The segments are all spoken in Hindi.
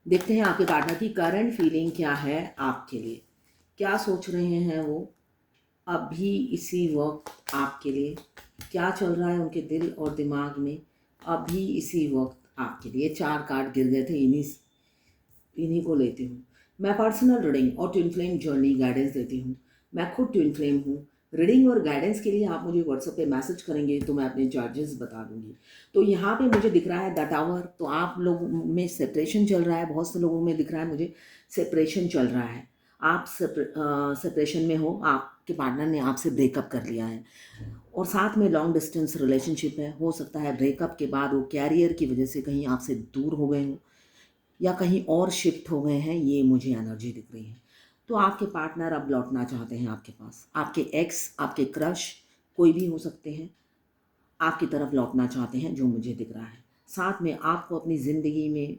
देखते हैं आपके पार्टनर की करंट फीलिंग क्या है आपके लिए, क्या सोच रहे हैं वो अभी इसी वक्त आपके लिए, क्या चल रहा है उनके दिल और दिमाग में अभी इसी वक्त आपके लिए। 4 कार्ड गिर गए थे, इन्हीं को लेती हूँ। मैं पर्सनल रीडिंग और ट्विन फ्लेम जर्नी गाइडेंस देती हूँ। मैं खुद ट्विन फ्लेम हूँ। रीडिंग और गाइडेंस के लिए आप मुझे व्हाट्सएप पे मैसेज करेंगे तो मैं अपने चार्जेस बता दूंगी। तो यहाँ पे मुझे दिख रहा है द टावर, तो आप लोगों में सेपरेशन चल रहा है, बहुत से लोगों में दिख रहा है मुझे सेपरेशन चल रहा है। आप सेपरेशन में हो, आपके पार्टनर ने आपसे ब्रेकअप कर लिया है और साथ में लॉन्ग डिस्टेंस रिलेशनशिप है। हो सकता है ब्रेकअप के बाद वो कैरियर की वजह से कहीं आपसे दूर हो गए हो या कहीं और शिफ्ट हो गए हैं, ये मुझे एनर्जी दिख रही है। तो आपके पार्टनर अब लौटना चाहते हैं आपके पास, आपके एक्स, आपके क्रश, कोई भी हो सकते हैं, आपकी तरफ लौटना चाहते हैं जो मुझे दिख रहा है। साथ में आपको अपनी ज़िंदगी में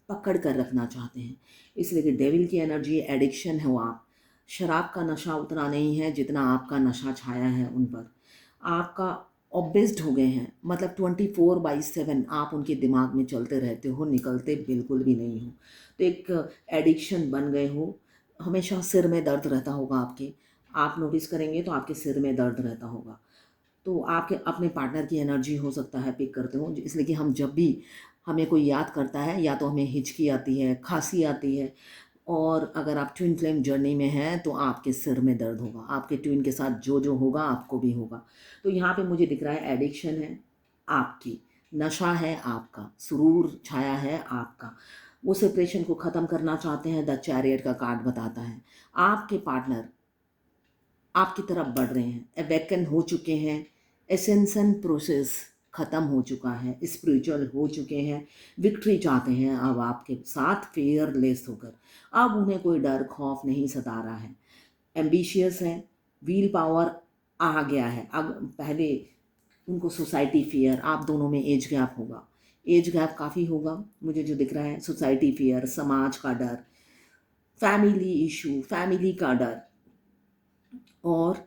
पकड़ कर रखना चाहते हैं, इसलिए कि डेविल की एनर्जी एडिक्शन है वो। आप शराब का नशा उतना नहीं है जितना आपका नशा छाया है उन पर। आपका ऑब्सेस्ड हो गए हैं, मतलब 24/7 आप उनके दिमाग में चलते रहते हो, निकलते बिल्कुल भी नहीं हो। तो एक एडिक्शन बन गए हो। हमेशा सिर में दर्द रहता होगा आपके, आप नोटिस करेंगे तो आपके सिर में दर्द रहता होगा। तो आपके अपने पार्टनर की एनर्जी हो सकता है पिक करते हो, इसलिए कि हम जब भी हमें कोई याद करता है या तो हमें हिचकी आती है, खांसी आती है। और अगर आप ट्विन फ्लेम जर्नी में हैं तो आपके सिर में दर्द होगा, आपके ट्विन के साथ जो जो होगा आपको भी होगा। तो यहाँ पे मुझे दिख रहा है एडिक्शन है आपकी, नशा है आपका, सुरूर छाया है आपका। वो सेपरेशन को ख़त्म करना चाहते हैं, द चैरियट का कार्ड बताता है। आपके पार्टनर आपकी तरफ बढ़ रहे हैं, अवेकन हो चुके हैं, एसेंशन प्रोसेस ख़त्म हो चुका है, स्पिरिचुअल हो चुके हैं, विक्ट्री चाहते हैं अब आपके साथ फेयरलेस होकर। अब उन्हें कोई डर खौफ नहीं सता रहा है, एम्बिशियस है, व्हील पावर आ गया है। अब पहले उनको सोसाइटी फियर, आप दोनों में एज गैप होगा, एज गैप काफ़ी होगा मुझे जो दिख रहा है। सोसाइटी फियर, समाज का डर, फैमिली इशू, फैमिली का डर, और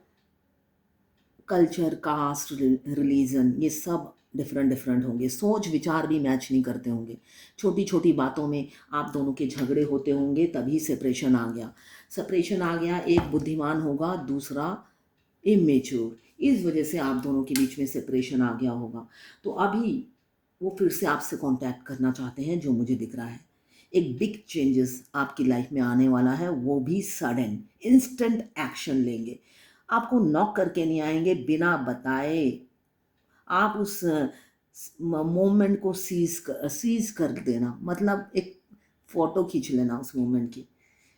कल्चर, कास्ट, रिलीजन, ये सब डिफरेंट डिफरेंट होंगे। सोच विचार भी मैच नहीं करते होंगे। छोटी छोटी बातों में आप दोनों के झगड़े होते होंगे, तभी सेपरेशन आ गया। सेपरेशन आ गया, एक बुद्धिमान होगा, दूसरा इमेच्योर, इस वजह से आप दोनों के बीच में सेपरेशन आ गया होगा। तो अभी वो फिर से आपसे कांटेक्ट करना चाहते हैं जो मुझे दिख रहा है। एक बिग चेंजेस आपकी लाइफ में आने वाला है, वो भी सडन, इंस्टेंट एक्शन लेंगे। आपको नॉक करके नहीं आएंगे, बिना बताए आप उस मोमेंट को सीज कर देना, मतलब एक फ़ोटो खींच लेना उस मोमेंट की।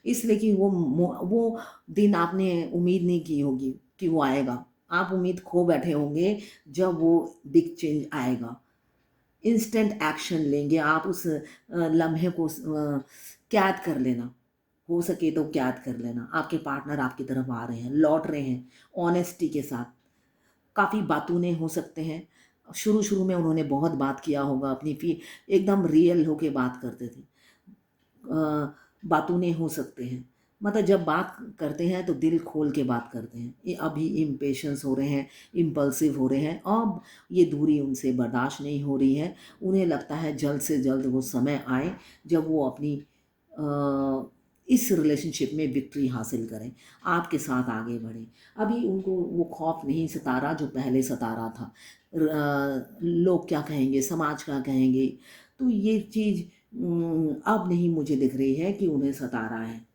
इसलिए कि वो दिन आपने उम्मीद नहीं की होगी कि वो आएगा। आप उम्मीद खो बैठे होंगे जब वो बिग चेंज आएगा। इंस्टेंट एक्शन लेंगे आप, उस लम्हे को कैद कर लेना, हो सके तो कैद कर लेना। आपके पार्टनर आपकी तरफ आ रहे हैं, लौट रहे हैं ऑनेस्टी के साथ। काफ़ी बातूने हो सकते हैं, शुरू शुरू में उन्होंने बहुत बात किया होगा अपनी, फी एकदम रियल होके बात करते थे। बातूने हो सकते हैं, मतलब जब बात करते हैं तो दिल खोल के बात करते हैं। ये अभी इम्पेशंस हो रहे हैं, इम्पल्सिव हो रहे हैं, अब ये दूरी उनसे बर्दाश्त नहीं हो रही है। उन्हें लगता है जल्द से जल्द वो समय आए जब वो अपनी इस रिलेशनशिप में विक्ट्री हासिल करें, आपके साथ आगे बढ़ें। अभी उनको वो खौफ नहीं सता रहा जो पहले सता रहा था। लोग क्या कहेंगे, समाज क्या कहेंगे, तो ये चीज़ अब नहीं मुझे दिख रही है कि उन्हें सता रहा है।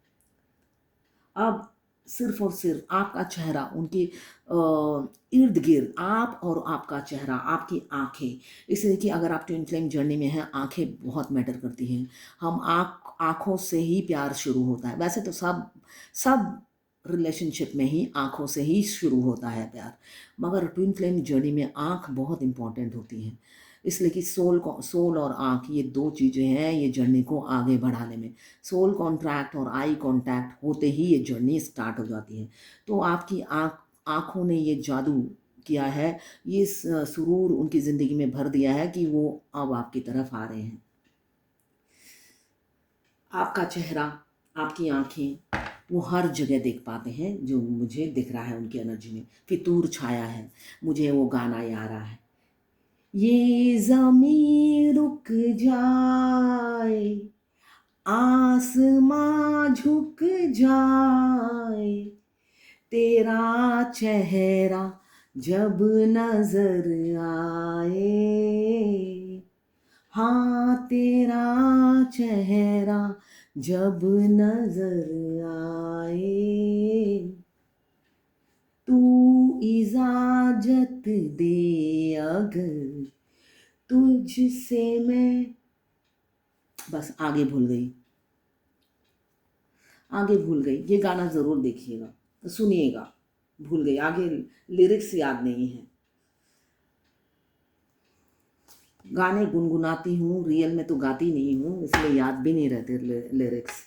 अब सिर्फ और सिर्फ आपका चेहरा उनके इर्द गिर्द, आप और आपका चेहरा, आपकी आंखें। इसलिए कि अगर आप ट्विन फ्लेम जर्नी में हैं, आंखें बहुत मैटर करती हैं। हम आंखों से ही प्यार शुरू होता है, वैसे तो सब सब रिलेशनशिप में ही आंखों से ही शुरू होता है प्यार, मगर ट्विन फ्लेम जर्नी में आंख बहुत इंपॉर्टेंट होती हैं। इसलिए कि सोल और आंख, ये दो चीज़ें हैं ये जर्नी को आगे बढ़ाने में। सोल कॉन्ट्रैक्ट और आई कॉन्टैक्ट होते ही ये जर्नी स्टार्ट हो जाती है। तो आपकी आँखों ने ये जादू किया है, ये सुरूर उनकी ज़िंदगी में भर दिया है कि वो अब आपकी तरफ आ रहे हैं। आपका चेहरा, आपकी आँखें, वो हर जगह देख पाते हैं जो मुझे दिख रहा है उनकी एनर्जी में। फितूर छाया है, मुझे वो गाना याद आ रहा है। ये ज़मीं रुक जाए, आसमां झुक जाए तेरा चेहरा जब नजर आए, हाँ तेरा चेहरा जब नजर आए, तू इजाजत दे अगर तुझसे मैं, बस आगे भूल गई, आगे भूल गई। ये गाना ज़रूर देखिएगा, सुनिएगा। भूल गई, आगे लिरिक्स याद नहीं है। गाने गुनगुनाती हूँ, रियल में तो गाती नहीं हूँ, इसलिए याद भी नहीं रहते लिरिक्स।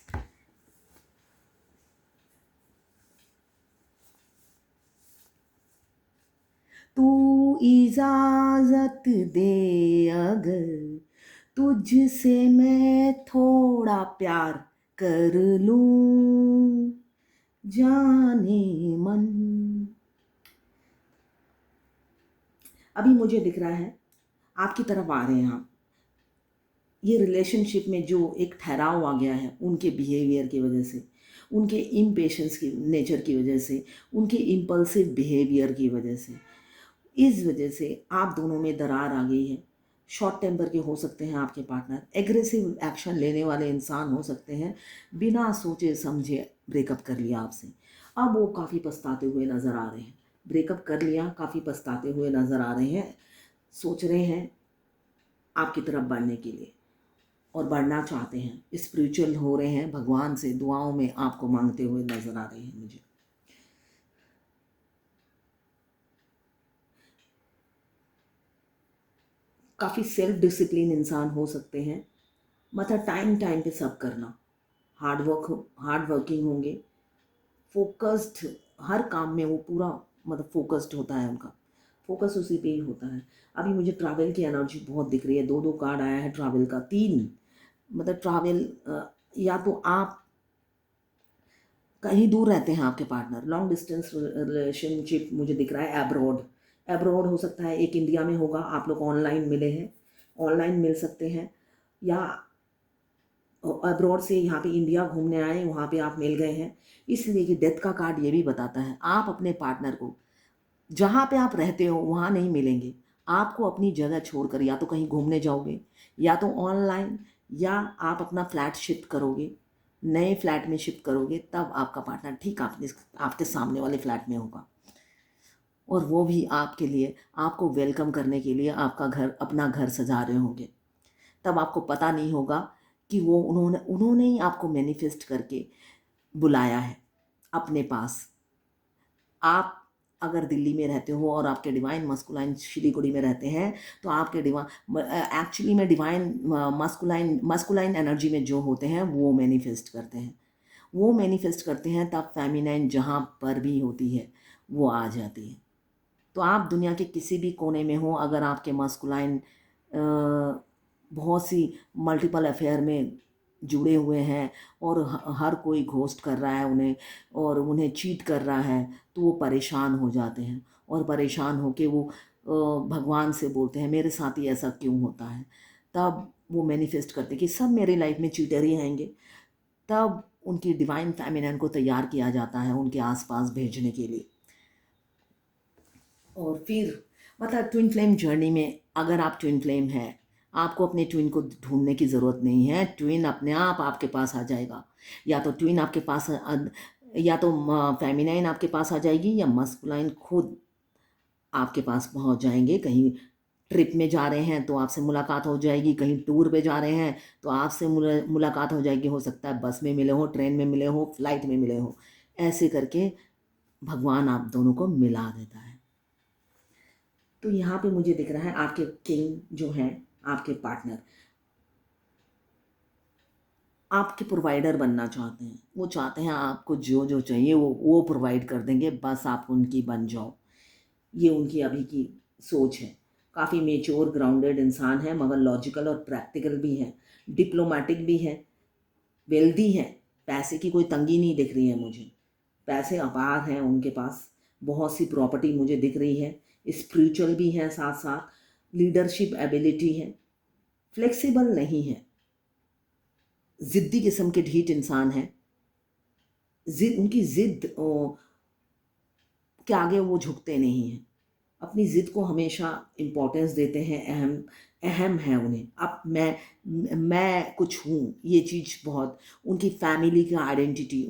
तू इजाजत दे अगर तुझसे मैं थोड़ा प्यार कर लूं जाने मन। अभी मुझे दिख रहा है आपकी तरफ आ रहे हैं आप। ये रिलेशनशिप में जो एक ठहराव आ गया है उनके बिहेवियर की वजह से, उनके इम्पेशेंस की नेचर की वजह से, उनके इम्पल्सिव बिहेवियर की वजह से, इस वजह से आप दोनों में दरार आ गई है। शॉर्ट टेम्पर के हो सकते हैं आपके पार्टनर, एग्रेसिव एक्शन लेने वाले इंसान हो सकते हैं, बिना सोचे समझे ब्रेकअप कर लिया आपसे। अब वो काफ़ी पछताते हुए नज़र आ रहे हैं। ब्रेकअप कर लिया, काफ़ी पछताते हुए नज़र आ रहे हैं, सोच रहे हैं आपकी तरफ बढ़ने के लिए और बढ़ना चाहते हैं, स्पिरिचुअल हो रहे हैं, भगवान से दुआओं में आपको मांगते हुए नज़र आ रहे हैं मुझे। काफ़ी सेल्फ डिसिप्लिन इंसान हो सकते हैं, मतलब टाइम टाइम पे सब करना, हार्ड वर्किंग होंगे, फोकस्ड, हर काम में वो पूरा मतलब फोकस्ड होता है, उनका फोकस उसी पे ही होता है। अभी मुझे ट्रैवल की एनर्जी बहुत दिख रही है, दो दो कार्ड आया है ट्रैवल का, तीन, मतलब ट्रैवल, या तो आप कहीं दूर रहते हैं आपके पार्टनर, लॉन्ग डिस्टेंस रिलेशनशिप मुझे दिख रहा है, एब्रॉड, एब्रॉड हो सकता है, एक इंडिया में होगा, आप लोग ऑनलाइन मिले हैं, ऑनलाइन मिल सकते हैं, या अब्रॉड से यहाँ पे इंडिया घूमने आए, वहाँ पे आप मिल गए हैं। इसलिए कि डेथ का कार्ड ये भी बताता है आप अपने पार्टनर को जहाँ पे आप रहते हो वहाँ नहीं मिलेंगे, आपको अपनी जगह छोड़कर या तो कहीं घूमने जाओगे, या तो ऑनलाइन, या आप अपना फ्लैट शिफ्ट करोगे, नए फ्लैट में शिफ्ट करोगे, तब आपका पार्टनर ठीक आपके सामने वाले फ्लैट में होगा, और वो भी आपके लिए, आपको वेलकम करने के लिए आपका घर, अपना घर सजा रहे होंगे। तब आपको पता नहीं होगा कि वो उन्होंने उन्होंने ही आपको मैनिफेस्ट करके बुलाया है अपने पास। आप अगर दिल्ली में रहते हो और आपके डिवाइन मस्कुलाइन शिलीगुड़ी में रहते हैं, तो आपके एक्चुअली में डिवाइन मस्कुलाइन एनर्जी में जो होते हैं वो मैनिफेस्ट करते हैं, वो मैनिफेस्ट करते हैं, तब फेमिनाइन जहाँ पर भी होती है वो आ जाती है। तो आप दुनिया के किसी भी कोने में हो, अगर आपके मस्कुलाइन बहुत सी मल्टीपल अफेयर में जुड़े हुए हैं और हर कोई घोस्ट कर रहा है उन्हें और उन्हें चीट कर रहा है, तो वो परेशान हो जाते हैं, और परेशान होके वो भगवान से बोलते हैं मेरे साथ ही ऐसा क्यों होता है। तब वो मैनिफेस्ट करते हैं कि सब मेरे लाइफ में चीटर ही आएंगे। तब उनकी डिवाइन फेमिनिन को तैयार किया जाता है उनके आसपास भेजने के लिए। और फिर मतलब ट्विन फ्लेम जर्नी में अगर आप ट्विन फ्लेम हैं, आपको अपने ट्विन को ढूंढने की ज़रूरत नहीं है, ट्विन अपने आप आपके पास आ जाएगा। या तो ट्विन आपके पास या तो फेमिनाइन आपके पास आ जाएगी, या मस्कुलाइन खुद आपके पास पहुंच जाएंगे। कहीं ट्रिप में जा रहे हैं तो आपसे मुलाकात हो जाएगी, कहीं टूर पे जा रहे हैं तो आपसे मुलाकात हो जाएगी, हो सकता है बस में मिले हो, ट्रेन में मिले हो, फ्लाइट में मिले हो, ऐसे करके भगवान आप दोनों को मिला देता है। तो यहाँ पे मुझे दिख रहा है आपके किंग जो हैं, आपके पार्टनर आपके प्रोवाइडर बनना चाहते हैं, वो चाहते हैं आपको जो जो चाहिए वो प्रोवाइड कर देंगे, बस आप उनकी बन जाओ। ये उनकी अभी की सोच है। काफ़ी मेच्योर ग्राउंडेड इंसान है, मगर लॉजिकल और प्रैक्टिकल भी है, डिप्लोमेटिक भी है, वेल्दी है, पैसे की कोई तंगी नहीं दिख रही है मुझे, पैसे अपार हैं उनके पास, बहुत सी प्रॉपर्टी मुझे दिख रही है, स्पिरिचुअल भी है, साथ साथ लीडरशिप एबिलिटी है, फ्लेक्सिबल नहीं है, ज़िद्दी किस्म के ढीठ इंसान हैं। उनकी ज़िद के आगे वो झुकते नहीं हैं। अपनी ज़िद को हमेशा इम्पोर्टेंस देते हैं, अहम अहम है उन्हें। अब मैं कुछ हूँ, ये चीज़ बहुत उनकी फैमिली का आइडेंटिटी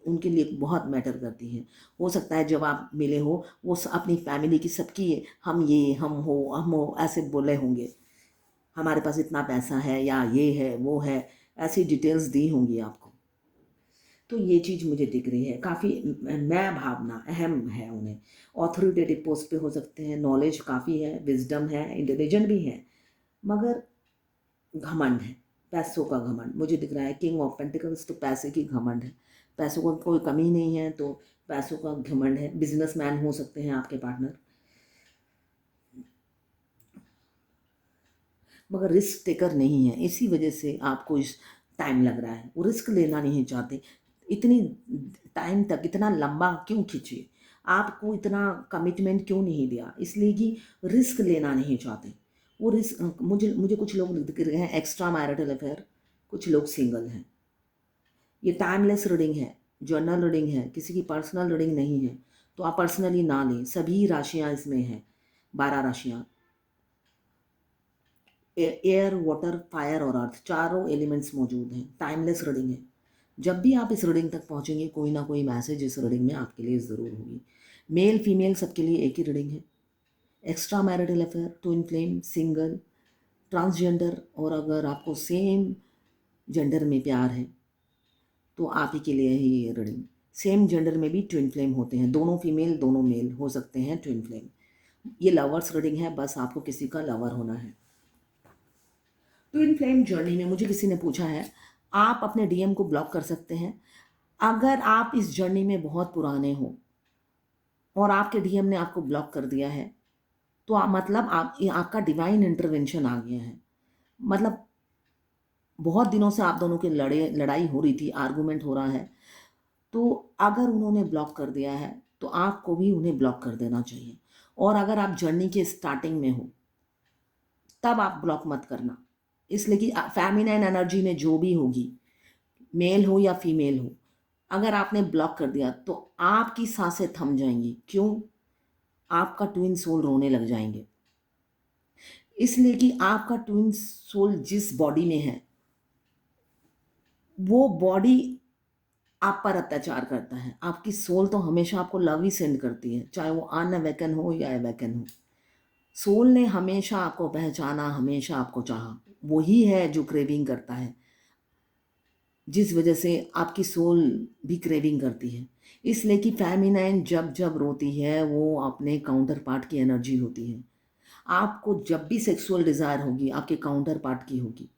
उनके लिए बहुत मैटर करती है। हो सकता है जब आप मिले हो, वो अपनी फैमिली की सबकी हम हो ऐसे बोले होंगे, हमारे पास इतना पैसा है या ये है वो है, ऐसी डिटेल्स दी होंगी आपको। तो ये चीज़ मुझे दिख रही है, काफ़ी मैं भावना अहम है उन्हें। ऑथोरिटेटिव पोस्ट पे हो सकते हैं, नॉलेज काफ़ी है, विजडम है, इंटेलिजेंट भी है, मगर घमंड है, पैसों का घमंड मुझे दिख रहा है। किंग ऑफ पेंटिकल्स तो पैसे की घमंड है, पैसों का कोई कमी नहीं है, तो पैसों का घमंड है। बिजनेसमैन हो सकते हैं आपके पार्टनर, मगर रिस्क टेकर नहीं है, इसी वजह से आपको इस टाइम लग रहा है। वो रिस्क लेना नहीं चाहते, इतनी टाइम तक इतना लंबा क्यों खींचे, आपको इतना कमिटमेंट क्यों नहीं दिया, इसलिए कि रिस्क लेना नहीं चाहते। वो रिस्क मुझे मुझे कुछ लोग दिख रहे हैं एक्स्ट्रा मैरिटल अफेयर, कुछ लोग सिंगल हैं। ये टाइमलेस रीडिंग है, जर्नल रीडिंग है, किसी की पर्सनल रीडिंग नहीं है, तो आप पर्सनली ना लें। सभी राशियाँ इसमें हैं, 12 राशियाँ, एयर वाटर फायर और अर्थ, चारों एलिमेंट्स मौजूद हैं। टाइमलेस रीडिंग है। जब भी आप इस रीडिंग तक पहुंचेंगे, कोई ना कोई मैसेज इस रीडिंग में आपके लिए ज़रूर होगी। मेल फीमेल सबके लिए एक ही रीडिंग है। Extra marital affair, twin flame, single, transgender, और अगर आपको सेम जेंडर में प्यार है तो आप ही के लिए ही ये रीडिंग। सेम जेंडर में भी ट्विन फ्लेम होते हैं, दोनों फीमेल दोनों मेल हो सकते हैं ट्विन फ्लेम। ये लवर्स रीडिंग है, बस आपको किसी का लवर होना है। ट्विन फ्लेम जर्नी में मुझे किसी ने पूछा है, आप अपने डीएम को ब्लॉक कर सकते हैं अगर आप इस जर्नी में बहुत पुराने हो और आपके डीएम ने आपको ब्लॉक कर दिया है, तो मतलब आपका डिवाइन इंटरवेंशन आ गया है। मतलब बहुत दिनों से आप दोनों की लड़ाई हो रही थी, आर्गुमेंट हो रहा है, तो अगर उन्होंने ब्लॉक कर दिया है तो आपको भी उन्हें ब्लॉक कर देना चाहिए। और अगर आप जर्नी के स्टार्टिंग में हो तब आप ब्लॉक मत करना, इसलिए कि फेमिनाइन एनर्जी में जो भी होगी, मेल हो या फीमेल हो, अगर आपने ब्लॉक कर दिया तो आपकी सांसें थम जाएंगी। क्यों? आपका ट्विन सोल रोने लग जाएंगे, इसलिए कि आपका ट्विन सोल जिस बॉडी में है, वो बॉडी आप पर अत्याचार करता है। आपकी सोल तो हमेशा आपको लव ही सेंड करती है, चाहे वो अनअवेकन हो या अवेकन हो। सोल ने हमेशा आपको पहचाना, हमेशा आपको चाहा, वही है जो क्रेविंग करता है, जिस वजह से आपकी सोल भी क्रेविंग करती है। इसलिए कि फेमिनाइन जब जब रोती है वो अपने काउंटर पार्ट की एनर्जी होती है। आपको जब भी सेक्सुअल डिज़ायर होगी आपके काउंटर पार्ट की होगी,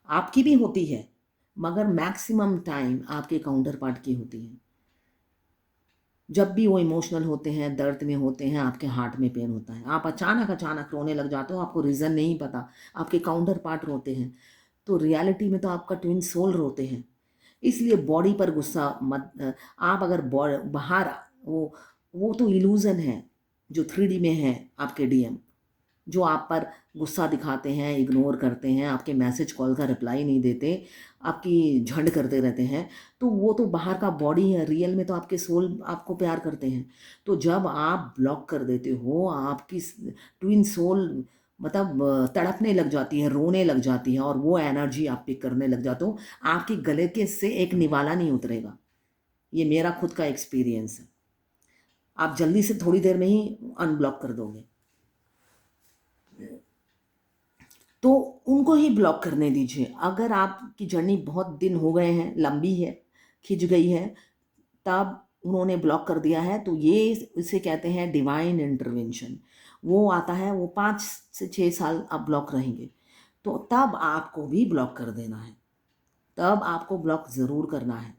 आपकी भी होती है, मगर मैक्सिमम टाइम आपके काउंटर पार्ट की होती है। जब भी वो इमोशनल होते हैं, दर्द में होते हैं, आपके हार्ट में पेन होता है, आप अचानक अचानक रोने लग जाते हो, आपको रीज़न नहीं पता, आपके काउंटर पार्ट रोते हैं, तो रियलिटी में तो आपका ट्विन सोल रोते हैं। इसलिए बॉडी पर गुस्सा मत, आप अगर बाहर, वो वो तो इल्यूज़न है जो 3D में है आपके डीएम, जो आप पर गुस्सा दिखाते हैं, इग्नोर करते हैं, आपके मैसेज कॉल का रिप्लाई नहीं देते, आपकी झंड करते रहते हैं, तो वो तो बाहर का बॉडी है। रियल में तो आपके सोल आपको प्यार करते हैं। तो जब आप ब्लॉक कर देते हो, आपकी ट्विन सोल मतलब तड़पने लग जाती है, रोने लग जाती है, और वो एनर्जी आप पिक करने लग जाते हो, आपके गले के से एक निवाला नहीं उतरेगा। ये मेरा खुद का एक्सपीरियंस है। आप जल्दी से थोड़ी देर में ही अनब्लॉक कर दोगे, तो उनको ही ब्लॉक करने दीजिए। अगर आपकी जर्नी बहुत दिन हो गए हैं, लंबी है, खिंच गई है, तब उन्होंने ब्लॉक कर दिया है, तो ये इसे कहते हैं डिवाइन इंटरवेंशन। वो आता है, वो 5 से 6 साल आप ब्लॉक रहेंगे, तो तब आपको भी ब्लॉक कर देना है, तब आपको ब्लॉक ज़रूर करना है।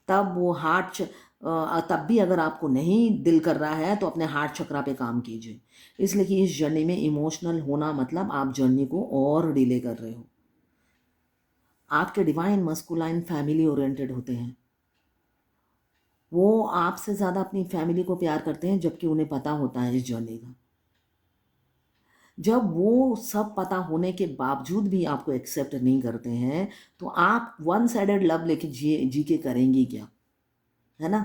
तब वो तब भी अगर आपको नहीं दिल कर रहा है तो अपने हार्ट चक्रा पे काम कीजिए। इसलिए कि इस जर्नी में इमोशनल होना मतलब आप जर्नी को और डिले कर रहे हो। आपके डिवाइन मस्कुलाइन फैमिली ओरिएंटेड होते हैं, वो आपसे ज़्यादा अपनी फैमिली को प्यार करते हैं, जबकि उन्हें पता होता है इस जर्नी का। जब वो सब पता होने के बावजूद भी आपको एक्सेप्ट नहीं करते हैं, तो आप वन साइडेड लव लेके जी के करेंगी क्या, है ना?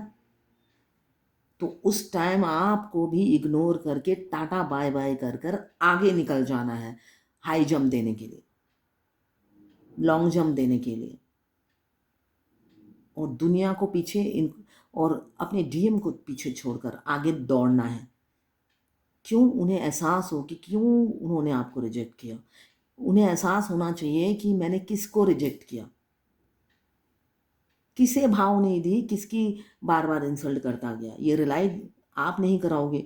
तो उस टाइम आपको भी इग्नोर करके टाटा बाय बाय कर कर आगे निकल जाना है, हाई जंप देने के लिए, लॉन्ग जंप देने के लिए, और दुनिया को पीछे इन और अपने ड्रीम को पीछे छोड़कर आगे दौड़ना है। क्यों? उन्हें एहसास हो कि क्यों उन्होंने आपको रिजेक्ट किया। उन्हें एहसास होना चाहिए कि मैंने किसको रिजेक्ट किया, किसे भाव नहीं दी, किसकी बार बार इंसल्ट करता गया। ये रियलाइज आप नहीं कराओगे।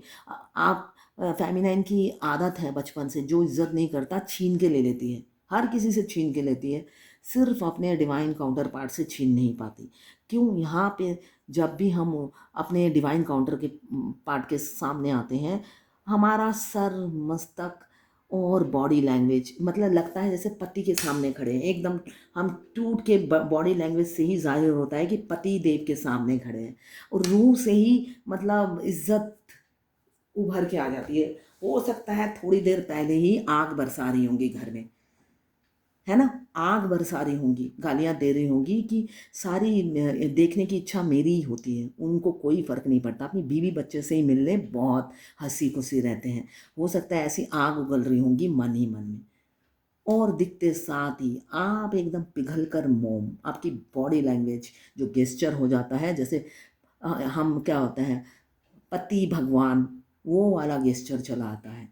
आप फेमिनाइन की आदत है बचपन से, जो इज्जत नहीं करता छीन के ले लेती है, हर किसी से छीन के लेती है, सिर्फ अपने डिवाइन काउंटर पार्ट से छीन नहीं पाती। क्यों? यहाँ पे जब भी हम अपने डिवाइन काउंटर के पार्ट के सामने आते हैं, हमारा सर, मस्तक और बॉडी लैंग्वेज, मतलब लगता है जैसे पति के सामने खड़े हैं एकदम। हम टूट के बॉडी लैंग्वेज से ही जाहिर होता है कि पति देव के सामने खड़े हैं, और रूह से ही मतलब इज्जत उभर के आ जाती है। हो सकता है थोड़ी देर पहले ही आग बरसा रही होंगी घर में, है ना? आग बरसा रही होंगी, गालियां दे रही होंगी कि सारी देखने की इच्छा मेरी ही होती है, उनको कोई फर्क नहीं पड़ता, अपनी बीवी बच्चे से ही मिलने बहुत हंसी खुशी रहते हैं। हो सकता है ऐसी आग उगल रही होंगी मन ही मन में, और दिखते साथ ही आप एकदम पिघल कर मोम, आपकी बॉडी लैंग्वेज जो गेस्चर हो जाता है, जैसे हम क्या होता है, पति भगवान, वो वाला गेस्चर चला आता है।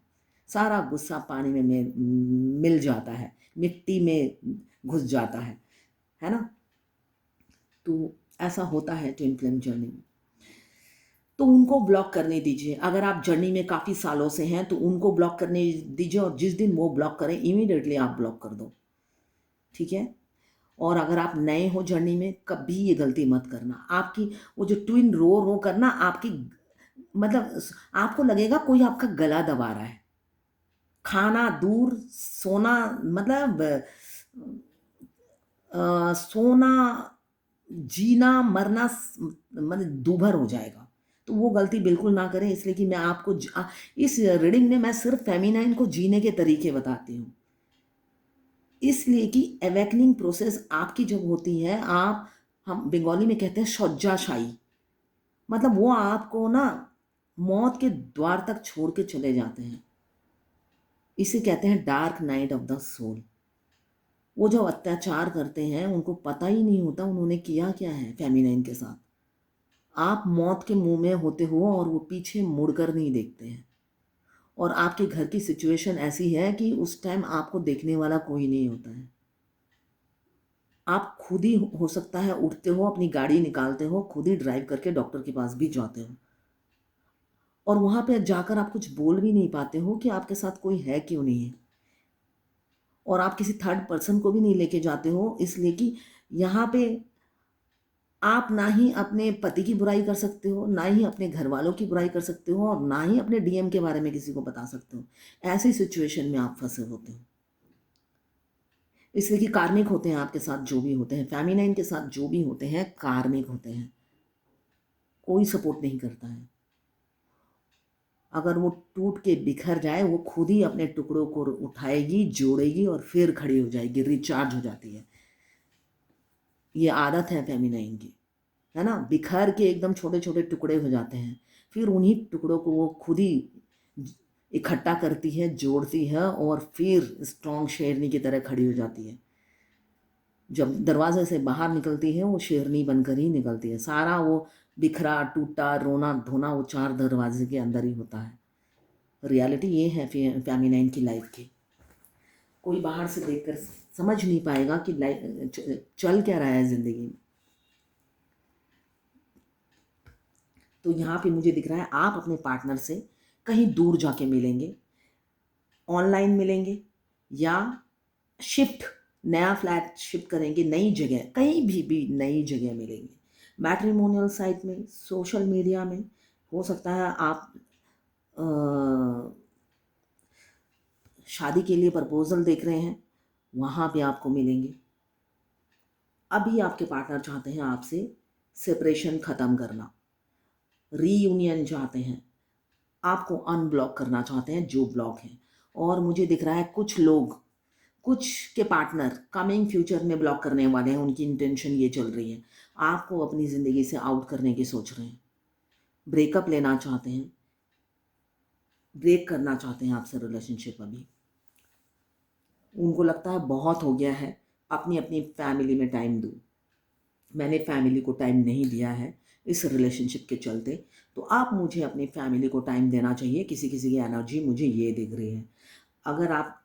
सारा गुस्सा पानी में मिल जाता है, मिट्टी में घुस जाता है ना? तो ऐसा होता है ट्विन फ्लेम जर्नी में। तो उनको ब्लॉक करने दीजिए। अगर आप जर्नी में काफ़ी सालों से हैं तो उनको ब्लॉक करने दीजिए, और जिस दिन वो ब्लॉक करें इमीडिएटली आप ब्लॉक कर दो, ठीक है? और अगर आप नए हो जर्नी में, कभी ये गलती मत करना। आपकी वो जो ट्विन रो रो करना, आपकी मतलब आपको लगेगा कोई आपका गला दबा रहा है। खाना दूर, सोना मतलब सोना, जीना मरना मतलब दूभर हो जाएगा। तो वो गलती बिल्कुल ना करें, इसलिए कि मैं आपको इस रीडिंग में मैं सिर्फ फेमिनाइन को जीने के तरीके बताती हूँ। इसलिए कि अवेकनिंग प्रोसेस आपकी जब होती है, आप, हम बंगाली में कहते हैं शয्याशायी, मतलब वो आपको ना मौत के द्वार तक छोड़ के चले जाते हैं। इसे कहते हैं dark night of the soul. वो जो अत्याचार करते हैं उनको पता ही नहीं होता उन्होंने किया क्या है फेमिनाइन के साथ। आप मौत के मुंह में होते हो और वो पीछे मुड़कर नहीं देखते हैं, और आपके घर की सिचुएशन ऐसी है कि उस टाइम आपको देखने वाला कोई नहीं होता है। आप खुद ही हो सकता है उठते हो, अपनी गाड़ी निकालते हो, खुद ही ड्राइव करके डॉक्टर के पास भी जाते हो, और वहाँ पे जाकर आप कुछ बोल भी नहीं पाते हो कि आपके साथ कोई है क्यों नहीं है, और आप किसी थर्ड पर्सन को भी नहीं लेके जाते हो, इसलिए कि यहाँ पे आप ना ही अपने पति की बुराई कर सकते हो, ना ही अपने घर वालों की बुराई कर सकते हो, और ना ही अपने डीएम के बारे में किसी को बता सकते हो। ऐसी सिचुएशन में आप फंसे होते हो, इसलिए कि कार्मिक होते हैं आपके साथ जो भी होते हैं, फेमिनाइन के साथ जो भी होते हैं कार्मिक होते हैं, कोई सपोर्ट नहीं करता है। अगर वो टूट के बिखर जाए, वो खुद ही अपने टुकड़ों को उठाएगी, जोड़ेगी और फिर खड़ी हो जाएगी, रिचार्ज हो जाती है। ये आदत है फेमिनाइन की, है ना? बिखर के एकदम छोटे छोटे टुकड़े हो जाते हैं, फिर उन्हीं टुकड़ों को वो खुद ही इकट्ठा करती है, जोड़ती है, और फिर स्ट्रॉन्ग शेरनी की तरह खड़ी हो जाती है। जब दरवाजे से बाहर निकलती है, वो शेरनी बनकर ही निकलती है। सारा वो बिखरा टूटा रोना धोना वो चार दरवाजे के अंदर ही होता है। रियलिटी ये है फेमिनाइन की लाइफ की। कोई बाहर से देखकर समझ नहीं पाएगा कि चल क्या रहा है ज़िंदगी में। तो यहाँ पे मुझे दिख रहा है आप अपने पार्टनर से कहीं दूर जाके मिलेंगे, ऑनलाइन मिलेंगे, या शिफ्ट, नया फ्लैट शिफ्ट करेंगे, नई जगह, कहीं भी नई जगह मिलेंगे। मैट्रिमोनियल साइट में, सोशल मीडिया में, हो सकता है आप शादी के लिए प्रपोजल देख रहे हैं, वहाँ पे आपको मिलेंगे। अभी आपके पार्टनर चाहते हैं आपसे सेपरेशन ख़त्म करना, रीयूनियन चाहते हैं, आपको अनब्लॉक करना चाहते हैं जो ब्लॉक है, और मुझे दिख रहा है कुछ लोग, कुछ के पार्टनर कमिंग फ्यूचर में ब्लॉक करने वाले हैं। उनकी इंटेंशन ये चल रही है, आपको अपनी ज़िंदगी से आउट करने की सोच रहे हैं, ब्रेकअप लेना चाहते हैं, ब्रेक करना चाहते हैं आपसे रिलेशनशिप। अभी उनको लगता है बहुत हो गया है, अपनी अपनी फैमिली में टाइम दूँ, मैंने फैमिली को टाइम नहीं दिया है इस रिलेशनशिप के चलते, तो आप मुझे अपनी फैमिली को टाइम देना चाहिए। किसी किसी की एनर्जी मुझे ये दिख रही है। अगर आप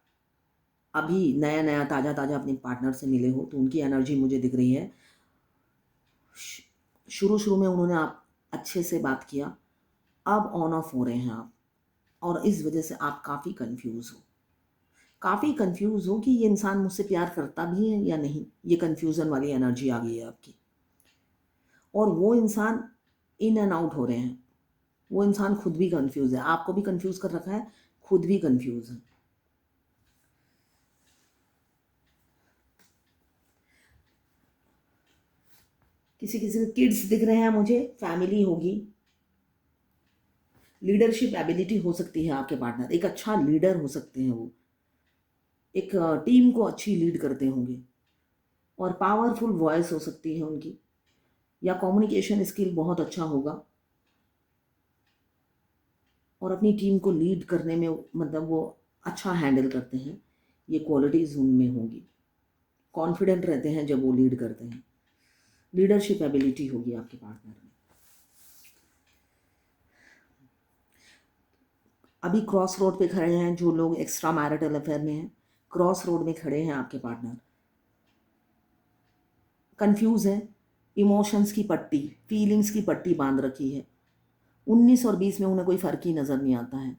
अभी नया नया ताज़ा ताज़ा अपने पार्टनर से मिले हो तो उनकी एनर्जी मुझे दिख रही है, शुरू शुरू में उन्होंने आप अच्छे से बात किया, अब ऑन ऑफ हो रहे हैं आप, और इस वजह से आप काफ़ी कंफ्यूज हो, काफ़ी कंफ्यूज हो कि ये इंसान मुझसे प्यार करता भी है या नहीं। ये कंफ्यूजन वाली एनर्जी आ गई है आपकी, और वो इंसान इन एंड आउट हो रहे हैं। वो इंसान खुद भी कंफ्यूज है, आपको भी कंफ्यूज कर रखा है, खुद भी कंफ्यूज है। किसी किसी के किड्स दिख रहे हैं मुझे, फैमिली होगी, लीडरशिप एबिलिटी हो सकती है आपके पार्टनर, एक अच्छा लीडर हो सकते हैं वो, एक टीम को अच्छी लीड करते होंगे, और पावरफुल वॉइस हो सकती है उनकी, या कम्युनिकेशन स्किल बहुत अच्छा होगा, और अपनी टीम को लीड करने में मतलब वो अच्छा हैंडल करते हैं, ये क्वालिटीज़ उनमें होंगी। कॉन्फिडेंट रहते हैं जब वो लीड करते हैं, लीडरशिप एबिलिटी होगी आपके पार्टनर में। अभी क्रॉस रोड पे खड़े हैं जो लोग एक्स्ट्रा मैरिटल अफेयर में हैं, क्रॉस रोड में खड़े हैं आपके पार्टनर, कंफ्यूज है, इमोशंस की पट्टी, फीलिंग्स की पट्टी बांध रखी है। 19 और 20 में उन्हें कोई फ़र्क ही नज़र नहीं आता है।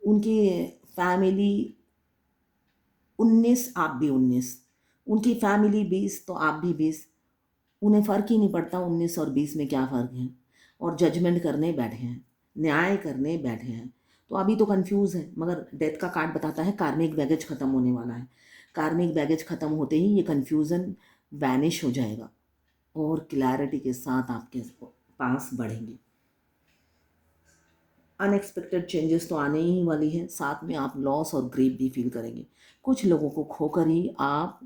उनकी फैमिली 19, आप भी 19, उनकी फैमिली 20 तो आप भी 20, उन्हें फ़र्क ही नहीं पड़ता 19 और 20 में क्या फ़र्क है, और जजमेंट करने बैठे हैं, न्याय करने बैठे हैं। तो अभी तो कंफ्यूज है, मगर डेथ का कार्ड बताता है कार्मिक बैगेज ख़त्म होने वाला है। कार्मिक बैगेज ख़त्म होते ही ये कंफ्यूजन वैनिश हो जाएगा और क्लैरिटी के साथ आपके पास बढ़ेंगे। अनएक्सपेक्टेड चेंजेस तो आने ही वाली है, साथ में आप लॉस और ग्रीफ भी फील करेंगे। कुछ लोगों को खोकर ही आप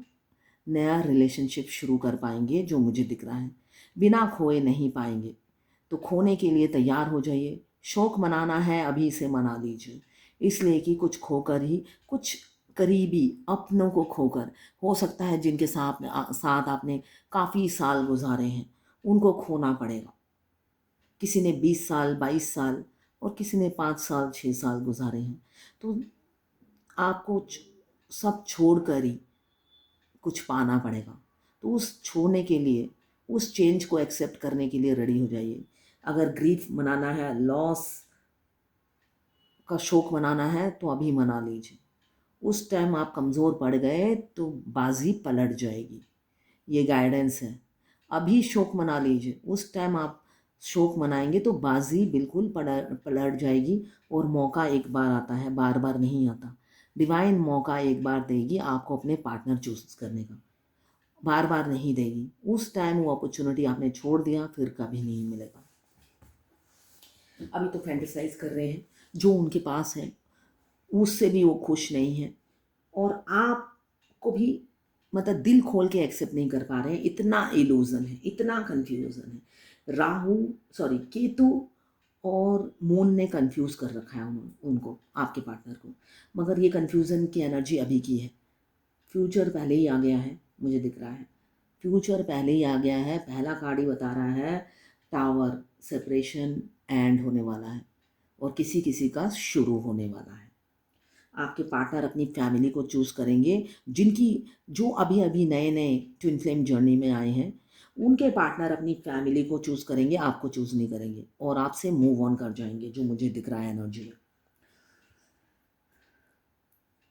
नया रिलेशनशिप शुरू कर पाएंगे, जो मुझे दिख रहा है, बिना खोए नहीं पाएंगे। तो खोने के लिए तैयार हो जाइए, शौक मनाना है अभी से मना लीजिए, इसलिए कि कुछ खोकर ही, कुछ करीबी अपनों को खोकर, हो सकता है जिनके साथ आपने काफ़ी साल गुजारे हैं उनको खोना पड़ेगा। किसी ने 20 साल 22 साल और किसी ने 5 साल 6 साल गुजारे हैं, तो आपको सब छोड़ कर ही कुछ पाना पड़ेगा। तो उस छोड़ने के लिए, उस चेंज को एक्सेप्ट करने के लिए रेडी हो जाइए। अगर ग्रीफ मनाना है, लॉस का शोक मनाना है तो अभी मना लीजिए। उस टाइम आप कमज़ोर पड़ गए तो बाजी पलट जाएगी, ये गाइडेंस है। अभी शोक मना लीजिए, उस टाइम आप शोक मनाएंगे तो बाजी बिल्कुल पलट जाएगी, और मौका एक बार आता है, बार बार नहीं आता। डिवाइन मौका एक बार देगी आपको अपने पार्टनर चूज करने का, बार बार नहीं देगी। उस टाइम वो अपॉर्चुनिटी आपने छोड़ दिया, फिर कभी नहीं मिलेगा। अभी तो फैंटेसाइज कर रहे हैं, जो उनके पास है उससे भी वो खुश नहीं है, और आपको भी मतलब दिल खोल के एक्सेप्ट नहीं कर पा रहे हैं। इतना इल्यूजन है, इतना कंफ्यूजन है। राहु, सॉरी, केतु और मून ने कंफ्यूज कर रखा है उनको, आपके पार्टनर को। मगर ये कंफ्यूजन की एनर्जी अभी की है, फ्यूचर पहले ही आ गया है, मुझे दिख रहा है फ्यूचर पहले ही आ गया है। पहला कार्ड ही बता रहा है टावर, सेपरेशन एंड होने वाला है, और किसी किसी का शुरू होने वाला है। आपके पार्टनर अपनी फैमिली को चूज़ करेंगे, जिनकी, जो अभी अभी नए नए ट्विन फ्लेम जर्नी में आए हैं, उनके पार्टनर अपनी फैमिली को चूज़ करेंगे, आपको चूज़ नहीं करेंगे, और आपसे मूव ऑन कर जाएंगे, जो मुझे दिख रहा है एनर्जी में।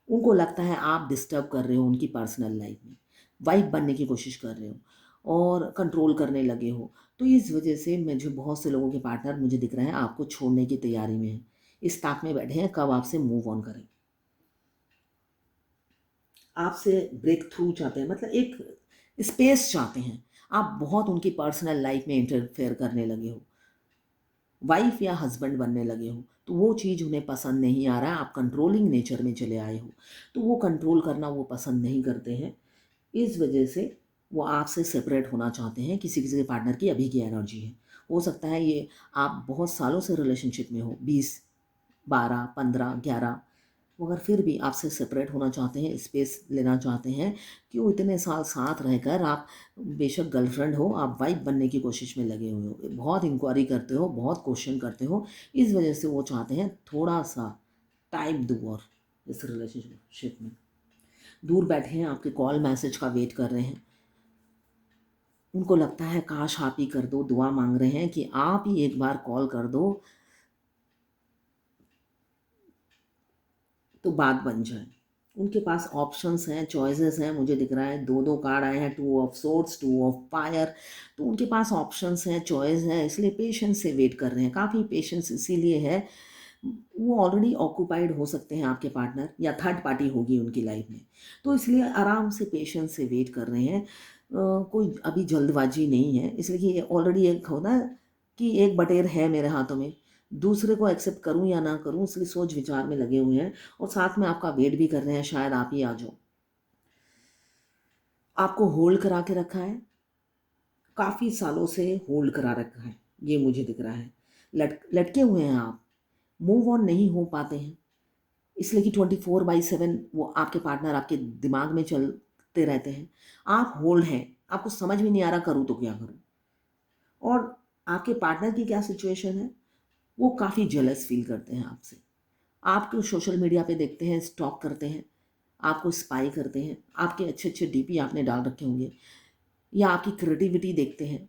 उनको लगता है आप डिस्टर्ब कर रहे हो उनकी पर्सनल लाइफ में, वाइफ बनने की कोशिश कर रहे हो और कंट्रोल करने लगे हो। तो इस वजह से मुझे बहुत से लोगों के पार्टनर मुझे दिख रहे हैं आपको छोड़ने की तैयारी में हैं, इस ताक में बैठे हैं कब आपसे मूव ऑन करें। आपसे ब्रेक थ्रू चाहते हैं, मतलब एक स्पेस चाहते हैं। आप बहुत उनकी पर्सनल लाइफ में इंटरफेयर करने लगे हो, वाइफ या हस्बैंड बनने लगे हो, तो वो चीज़ उन्हें पसंद नहीं आ रहा है, आप कंट्रोलिंग नेचर में चले आए हो, तो वो कंट्रोल करना वो पसंद नहीं करते हैं। इस वजह से वो आपसे सेपरेट होना चाहते हैं। किसी किसी के पार्टनर की अभी की एनर्जी है। हो सकता है ये आप बहुत सालों से रिलेशनशिप में हो, 20, 12, 15, 11, मगर फिर भी आपसे सेपरेट होना चाहते हैं, स्पेस लेना चाहते हैं। क्यों? इतने साल साथ रहकर आप बेशक गर्लफ्रेंड हो, आप वाइफ बनने की कोशिश में लगे हुए हो, बहुत इंक्वायरी करते हो, बहुत क्वेश्चन करते हो। इस वजह से वो चाहते हैं थोड़ा सा टाइम दूँ और इस रिलेशनशिप में दूर बैठे हैं, आपके कॉल मैसेज का वेट कर रहे हैं। उनको लगता है काश आप ही कर दो, दुआ मांग रहे हैं कि आप ही एक बार कॉल कर दो तो बात बन जाए। उनके पास ऑप्शंस हैं, चॉइसेस हैं, मुझे दिख रहा है 2-2 कार्ड आए हैं, 2 ऑफ सोर्ड्स, 2 ऑफ फायर। तो उनके पास ऑप्शंस हैं, चॉइस है, इसलिए पेशेंस से वेट कर रहे हैं। काफ़ी पेशेंस इसीलिए है, वो ऑलरेडी ऑक्यूपाइड हो सकते हैं आपके पार्टनर, या थर्ड पार्टी होगी उनकी लाइफ में, तो इसलिए आराम से पेशेंस से वेट कर रहे हैं। कोई अभी जल्दबाजी नहीं है, इसलिए कि ऑलरेडी एक होता है कि एक बटेर है मेरे हाथों में, दूसरे को एक्सेप्ट करूं या ना करूं, इसलिए सोच विचार में लगे हुए हैं और साथ में आपका वेट भी कर रहे हैं, शायद आप ही आ जाओ। आपको होल्ड करा के रखा है, काफ़ी सालों से होल्ड करा रखा है, ये मुझे दिख रहा है। लटके हुए हैं आप, मूव ऑन नहीं हो पाते हैं, इसलिए कि 24/7 वो आपके पार्टनर आपके दिमाग में चलते रहते हैं। आप होल्ड हैं, आपको समझ में नहीं आ रहा करूँ तो क्या करूँ। और आपके पार्टनर की क्या सिचुएशन है, वो काफ़ी जेलस फील करते हैं आपसे। आपको सोशल मीडिया पे देखते हैं, स्टॉक करते हैं, आपको स्पाई करते हैं, आपके अच्छे अच्छे डीपी आपने डाल रखे होंगे, या आपकी क्रिएटिविटी देखते हैं,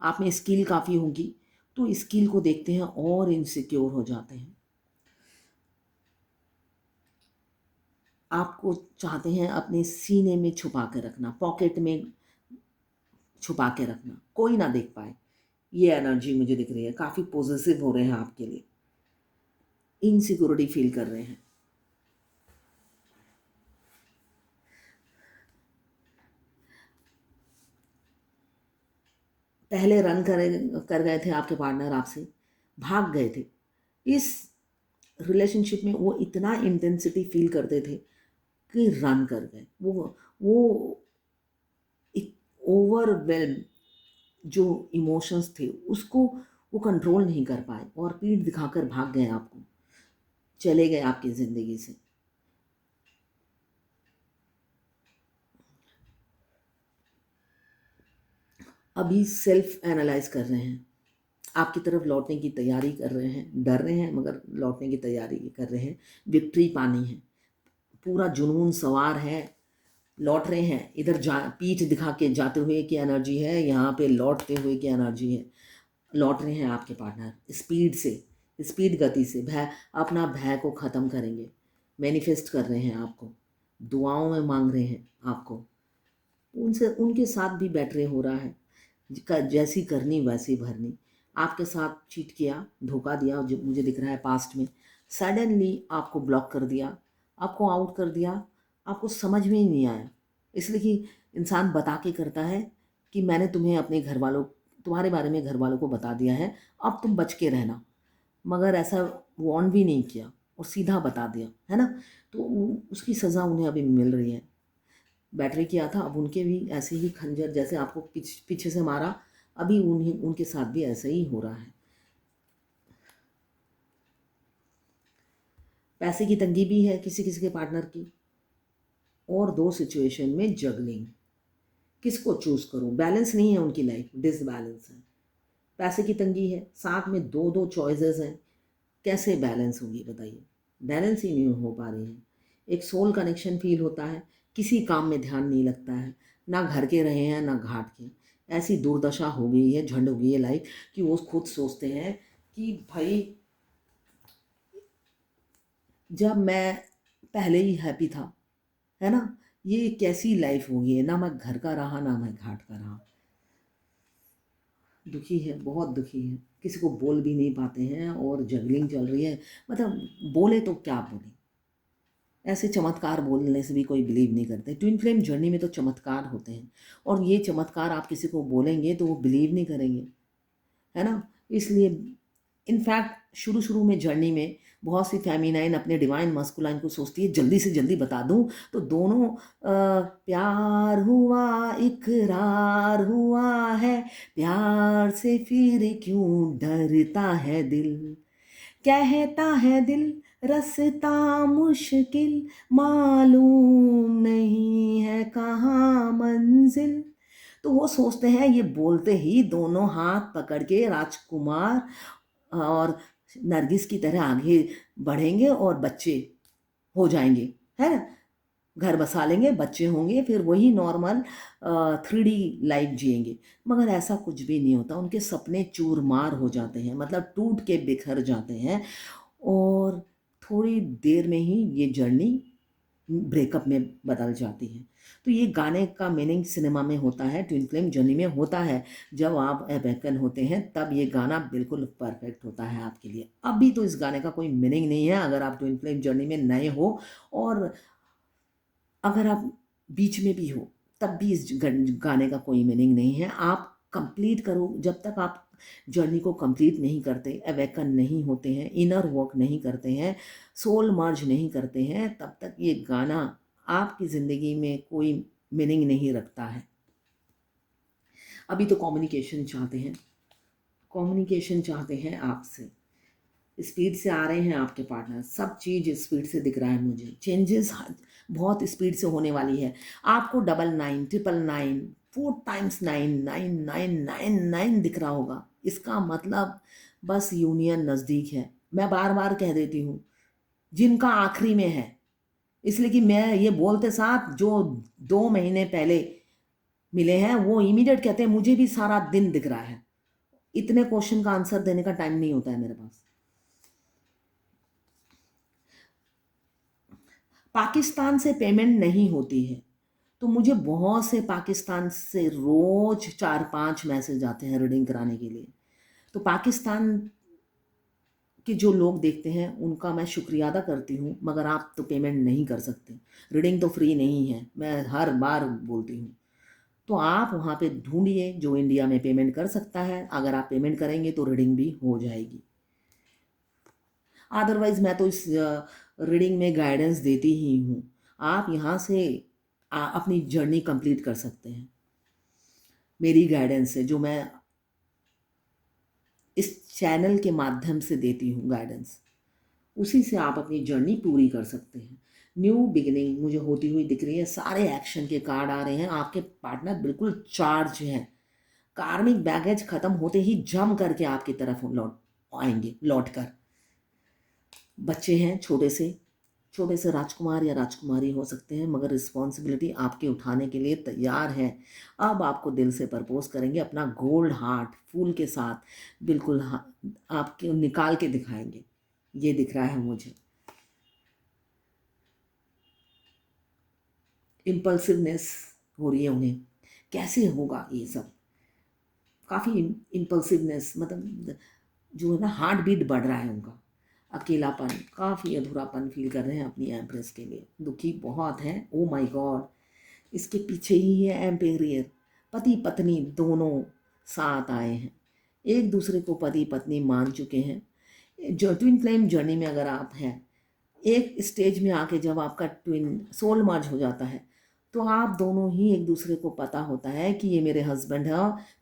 आप में स्किल काफ़ी होगी, तो स्किल को देखते हैं और इनसिक्योर हो जाते हैं। आपको चाहते हैं अपने सीने में छुपा के रखना, पॉकेट में छुपा के रखना, कोई ना देख पाए। ये एनर्जी मुझे दिख रही है, काफ़ी पॉजिटिव हो रहे हैं आपके लिए, इनसिक्योरिटी फील कर रहे हैं। पहले रन कर गए थे आपके पार्टनर आपसे, भाग गए थे। इस रिलेशनशिप में वो इतना इंटेंसिटी फील करते थे कि रन कर गए। वो ओवरवेल्म जो इमोशंस थे उसको वो कंट्रोल नहीं कर पाए और पीठ दिखाकर भाग गए, आपको चले गए आपकी ज़िंदगी से। अभी सेल्फ एनालाइज कर रहे हैं, आपकी तरफ लौटने की तैयारी कर रहे हैं, डर रहे हैं मगर लौटने की तैयारी कर रहे हैं। विक्ट्री पानी है, पूरा जुनून सवार है, लौट रहे हैं। इधर जा पीठ दिखा के जाते हुए की एनर्जी है, यहाँ पे लौटते हुए की एनर्जी है। लौट रहे हैं आपके पार्टनर स्पीड से, स्पीड गति से। भय, अपना भय को ख़त्म करेंगे, मैनिफेस्ट कर रहे हैं आपको, दुआओं में मांग रहे हैं आपको। उनसे उनके साथ भी बैटरे हो रहा है, जैसी करनी वैसी भरनी। आपके साथ चीट किया, धोखा दिया, जो मुझे दिख रहा है पास्ट में, सडनली आपको ब्लॉक कर दिया, आपको आउट कर दिया, आपको समझ में ही नहीं आया। इसलिए कि इंसान बता के करता है कि मैंने तुम्हें अपने घर वालों, तुम्हारे बारे में घर वालों को बता दिया है, अब तुम बच के रहना। मगर ऐसा वार्न भी नहीं किया और सीधा बता दिया, है ना। तो उसकी सज़ा उन्हें अभी मिल रही है। बैटरी किया था, अब उनके भी ऐसे ही खंजर जैसे आपको पीछे से मारा, अभी उन्हें उनके साथ भी ऐसा ही हो रहा है। पैसे की तंगी भी है किसी किसी के पार्टनर की, और दो सिचुएशन में जगलिंग, किसको चूज करूं, बैलेंस नहीं है उनकी लाइफ, डिसबैलेंस है। पैसे की तंगी है, साथ में दो दो चॉइसेस हैं, कैसे बैलेंस होगी बताइए। बैलेंस ही नहीं हो पा रही है। एक सोल कनेक्शन फील होता है, किसी काम में ध्यान नहीं लगता है, ना घर के रहे हैं ना घाट के। ऐसी दुर्दशा हो गई है, झंड हो गई है लाइफ, कि वो खुद सोचते हैं कि भाई जब मैं पहले ही हैप्पी था, है ना, ये कैसी लाइफ हो गई है, ना मैं घर का रहा ना मैं घाट का रहा। दुखी है, बहुत दुखी है, किसी को बोल भी नहीं पाते हैं और जगलिंग चल रही है। मतलब बोले तो क्या बोले, ऐसे चमत्कार बोलने से भी कोई बिलीव नहीं करते। ट्विन फ्लेम जर्नी में तो चमत्कार होते हैं, और ये चमत्कार आप किसी को बोलेंगे तो वो बिलीव नहीं करेंगे, है ना। इसलिए इनफैक्ट शुरू शुरू में जर्नी में बहुत सी फेमिनाइन अपने डिवाइन मस्कुलाइन को सोचती है जल्दी से जल्दी बता दूं, तो दोनों प्यार हुआ इकरार हुआ है, प्यार से फिर क्यों डरता है दिल, कहता है दिल रास्ता मुश्किल, मालूम नहीं है कहाँ मंजिल। तो वो सोचते हैं, ये बोलते ही दोनों हाथ पकड़ के राजकुमार और नरगिस की तरह आगे बढ़ेंगे और बच्चे हो जाएंगे, है ना, घर बसा लेंगे, बच्चे होंगे, फिर वही नॉर्मल 3D लाइफ जिएंगे। मगर ऐसा कुछ भी नहीं होता, उनके सपने चूरमार हो जाते हैं, मतलब टूट के बिखर जाते हैं, और थोड़ी देर में ही ये जर्नी ब्रेकअप में बदल जाती है। तो ये गाने का मीनिंग सिनेमा में होता है, ट्विन फ्लेम जर्नी में होता है। जब आप अवेकन होते हैं तब ये गाना बिल्कुल परफेक्ट होता है आपके लिए। अभी तो इस गाने का कोई मीनिंग नहीं है, अगर आप ट्विन फ्लेम जर्नी में नए हो, और अगर आप बीच में भी हो तब भी इस गाने का कोई मीनिंग नहीं है। आप कंप्लीट करो, जब तक आप जर्नी को कंप्लीट नहीं करते, अवेकन नहीं होते हैं, इनर वर्क नहीं करते हैं, सोल मर्ज नहीं करते हैं, तब तक ये गाना आपकी ज़िंदगी में कोई मीनिंग नहीं रखता है। अभी तो कम्युनिकेशन चाहते हैं आपसे, स्पीड से आ रहे हैं आपके पार्टनर, सब चीज़ स्पीड से दिख रहा है मुझे, चेंजेस बहुत स्पीड से होने वाली है। आपको 99, 999, 4 टाइम्स 9, 9999 दिख रहा होगा। इसका मतलब बस यूनियन नज़दीक है। मैं बार बार कह देती हूँ, जिनका आखिरी में है, इसलिए कि मैं ये बोलते साथ जो 2 महीने पहले मिले हैं वो इमीडिएट कहते हैं मुझे भी सारा दिन दिख रहा है। इतने क्वेश्चन का आंसर देने का टाइम नहीं होता है मेरे पास। पाकिस्तान से पेमेंट नहीं होती है, तो मुझे बहुत से पाकिस्तान से रोज 4-5 मैसेज आते हैं रीडिंग कराने के लिए। तो पाकिस्तान के जो लोग देखते हैं उनका मैं शुक्रिया अदा करती हूँ, मगर आप तो पेमेंट नहीं कर सकते, रीडिंग तो फ्री नहीं है, मैं हर बार बोलती हूँ। तो आप वहाँ पे ढूंढिए जो इंडिया में पेमेंट कर सकता है, अगर आप पेमेंट करेंगे तो रीडिंग भी हो जाएगी। अदरवाइज मैं तो इस रीडिंग में गाइडेंस देती ही हूँ। आप यहाँ से अपनी जर्नी कंप्लीट कर सकते हैं, मेरी गाइडेंस है जो मैं इस चैनल के माध्यम से देती हूँ गाइडेंस, उसी से आप अपनी जर्नी पूरी कर सकते हैं। न्यू बिगिनिंग मुझे होती हुई दिख रही है, सारे एक्शन के कार्ड आ रहे हैं, आपके पार्टनर बिल्कुल चार्ज हैं, कार्मिक बैगेज खत्म होते ही जम करके आपकी तरफ लौट आएंगे, लौट कर। बच्चे हैं छोटे से राजकुमार या राजकुमारी हो सकते हैं, मगर रिस्पॉन्सिबिलिटी आपके उठाने के लिए तैयार है। अब आपको दिल से प्रपोज करेंगे, अपना गोल्ड हार्ट फूल के साथ बिल्कुल आपके निकाल के दिखाएंगे, ये दिख रहा है मुझे। इम्पल्सिवनेस हो रही है उन्हें, कैसे होगा ये सब, काफ़ी इम्पल्सिवनेस, मतलब जो है ना हार्ट बीट बढ़ रहा है उनका, अकेलापन, काफ़ी अधूरापन फील कर रहे हैं अपनी एम्प्रेस के लिए, दुखी बहुत हैं। ओ माय गॉड, इसके पीछे ही है एम्पेरियर, पति पत्नी दोनों साथ आए हैं, एक दूसरे को पति पत्नी मान चुके हैं। जो ट्विन फ्लेम जर्नी में अगर आप हैं, एक स्टेज में आके जब आपका ट्विन सोल मर्ज हो जाता है, तो आप दोनों ही एक दूसरे को पता होता है कि ये मेरे हस्बैंड है,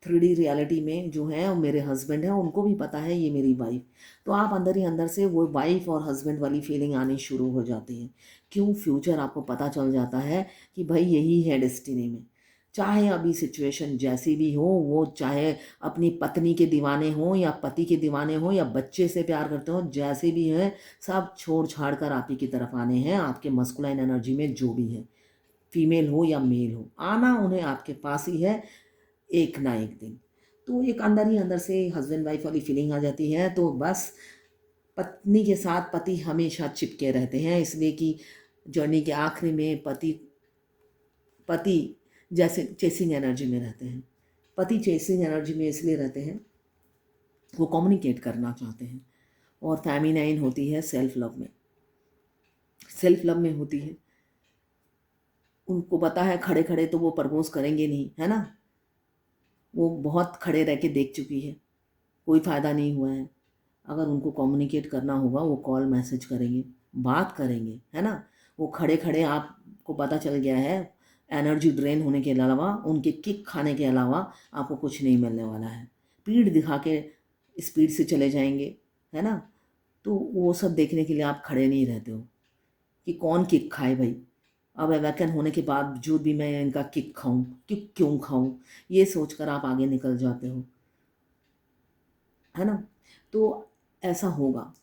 3D रियलिटी में जो है वो मेरे हस्बैंड है, उनको भी पता है ये मेरी वाइफ। तो आप अंदर ही अंदर से वो वाइफ और हस्बैंड वाली फीलिंग आनी शुरू हो जाती है। क्यों? फ्यूचर आपको पता चल जाता है कि भाई यही है डेस्टिनी में। चाहे अभी सिचुएशन जैसी भी हो, वो चाहे अपनी पत्नी के दीवाने हों या पति के दीवाने हों या बच्चे से प्यार करते हो, जैसे भी हैं सब छोड़ छाड़ कर आप ही की तरफ आने हैं, आपके मस्कुलाइन एनर्जी में जो भी है, फीमेल हो या मेल हो, आना उन्हें आपके पास ही है एक ना एक दिन। तो एक अंदर ही अंदर से हस्बैंड वाइफ वाली फीलिंग आ जाती है। तो बस पत्नी के साथ पति हमेशा चिपके रहते हैं, इसलिए कि जर्नी के आखिरी में पति जैसे चेसिंग एनर्जी में रहते हैं। पति चेसिंग एनर्जी में इसलिए रहते हैं, वो कम्युनिकेट करना चाहते हैं, और फेमिनाइन होती है सेल्फ लव में होती है। उनको पता है खड़े खड़े तो वो प्रपोज करेंगे नहीं, है ना, वो बहुत खड़े रह के देख चुकी है, कोई फ़ायदा नहीं हुआ है। अगर उनको कम्युनिकेट करना होगा वो कॉल मैसेज करेंगे, बात करेंगे, है ना। वो खड़े खड़े आपको पता चल गया है, एनर्जी ड्रेन होने के अलावा, उनके किक खाने के अलावा आपको कुछ नहीं मिलने वाला है। पीठ दिखा के स्पीड से चले जाएंगे, है ना। तो वो सब देखने के लिए आप खड़े नहीं रहते हो कि कौन किक खाए भाई। अब अवेकन होने के बावजूद भी मैं इनका किक खाऊं, किक क्यों खाऊं, ये सोचकर आप आगे निकल जाते हो, है ना। तो ऐसा होगा,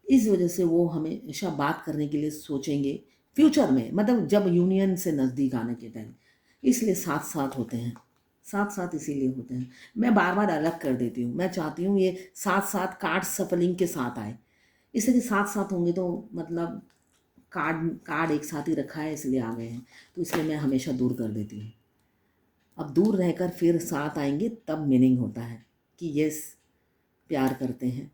इस वजह से वो हमेशा बात करने के लिए सोचेंगे फ्यूचर में, मतलब जब यूनियन से नज़दीक आने के टाइम। इसलिए साथ साथ होते हैं, साथ साथ इसीलिए होते हैं। मैं बार बार अलग कर देती हूँ, मैं चाहती हूँ ये साथ साथ कार्ड सफलिंग के साथ आए, इसलिए साथ साथ होंगे तो मतलब कार्ड कार्ड एक साथ ही रखा है इसलिए आ गए हैं, तो इसलिए मैं हमेशा दूर कर देती हूँ। अब दूर रहकर फिर साथ आएंगे तब मीनिंग होता है कि यस, प्यार करते हैं।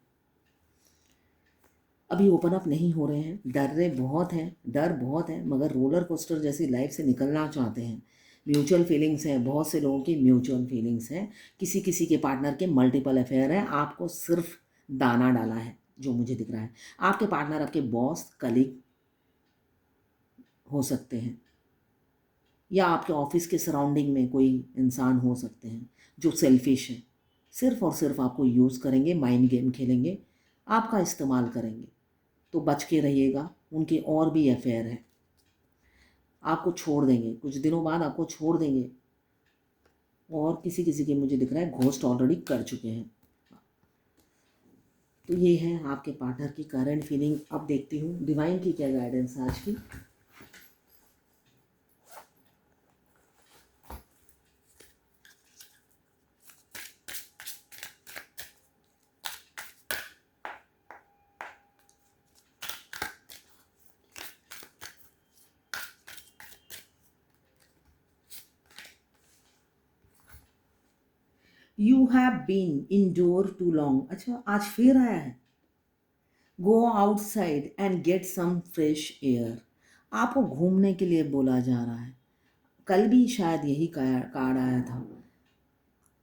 अभी ओपन अप नहीं हो रहे हैं, डर बहुत है, मगर रोलर कोस्टर जैसी लाइफ से निकलना चाहते हैं। म्यूचुअल फीलिंग्स हैं, बहुत से लोगों की म्यूचुअल फीलिंग्स हैं, किसी किसी के पार्टनर के मल्टीपल अफेयर हैं। आपको सिर्फ दाना डाला है जो मुझे दिख रहा है। आपके पार्टनर आपके बॉस, कलीग हो सकते हैं, या आपके ऑफिस के सराउंडिंग में कोई इंसान हो सकते हैं जो सेल्फिश है, सिर्फ और सिर्फ आपको यूज़ करेंगे, माइंड गेम खेलेंगे, आपका इस्तेमाल करेंगे। तो बच के रहिएगा, उनके और भी अफेयर हैं। आपको छोड़ देंगे, कुछ दिनों बाद आपको छोड़ देंगे, और किसी किसी के मुझे दिख रहा है घोस्ट ऑलरेडी कर चुके हैं। तो ये है आपके पार्टनर की करंट फीलिंग। अब देखती हूँ डिवाइन की क्या गाइडेंस है आज की। You have been indoor too long. अच्छा, आज फिर आया है। Go outside and get some fresh air. आपको घूमने के लिए बोला जा रहा है। कल भी शायद यही कार्ड आया था।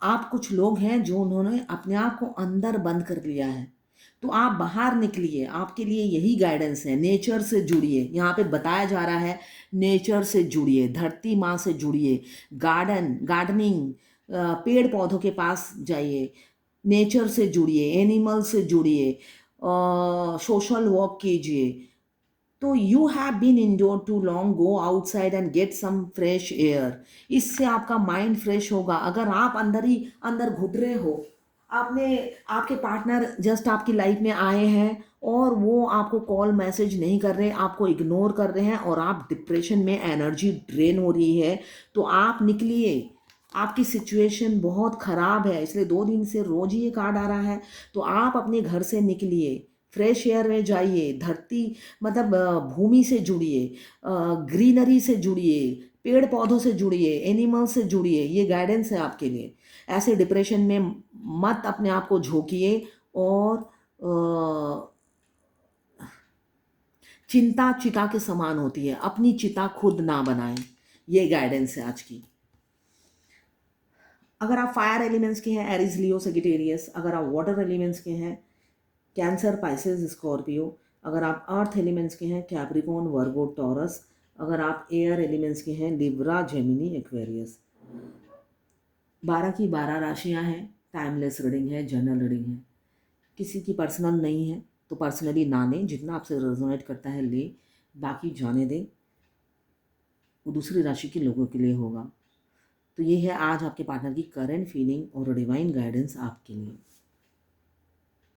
आप कुछ लोग हैं जो उन्होंने अपने आप को अंदर बंद कर लिया है, तो आप बाहर निकलिए। आपके लिए यही गाइडेंस है। नेचर से जुड़िए, यहाँ पे बताया जा रहा है नेचर से जुड़िए, धरती माँ से जुड़िए, गार्डनिंग, पेड़ पौधों के पास जाइए, नेचर से जुड़िए, एनिमल से जुड़िए, सोशल वर्क कीजिए। तो you have been indoor too long, go outside and get some fresh air. इससे आपका माइंड फ्रेश होगा। अगर आप अंदर ही अंदर घुट रहे हो, आपने आपके पार्टनर जस्ट आपकी लाइफ में आए हैं और वो आपको कॉल मैसेज नहीं कर रहे, आपको इग्नोर कर रहे हैं, और आप डिप्रेशन में, एनर्जी ड्रेन हो रही है, तो आप निकलिए। आपकी सिचुएशन बहुत ख़राब है, इसलिए 2 दिन से रोज ही ये कार्ड आ रहा है। तो आप अपने घर से निकलिए, फ्रेश एयर में जाइए, धरती मतलब भूमि से जुड़िए, ग्रीनरी से जुड़िए, पेड़ पौधों से जुड़िए, एनिमल से जुड़िए। ये गाइडेंस है आपके लिए। ऐसे डिप्रेशन में मत अपने आप को झोंकिए, और चिंता चिता के समान होती है, अपनी चिता खुद ना बनाएं। ये गाइडेंस है आज की। अगर आप फायर एलिमेंट्स के हैं, एरिस, लियो, सेजिटेरियस। अगर आप वाटर एलिमेंट्स के हैं, कैंसर, पाइसेस, स्कॉर्पियो। अगर आप अर्थ एलिमेंट्स के हैं, कैप्रिकॉर्न, वर्गो, टॉरस। अगर आप एयर एलिमेंट्स के हैं, लिब्रा, जेमिनी, एक्वेरियस। 12 की 12 राशियां हैं। टाइमलेस रीडिंग है, जनरल रीडिंग है, किसी की पर्सनल नहीं है, तो पर्सनली ना लें। जितना आपसे रेजोनेट करता है ले, बाकी जाने दें, वो दूसरी राशि के लोगों के लिए होगा। तो ये है आज आपके पार्टनर की करंट फीलिंग और डिवाइन गाइडेंस आपके लिए।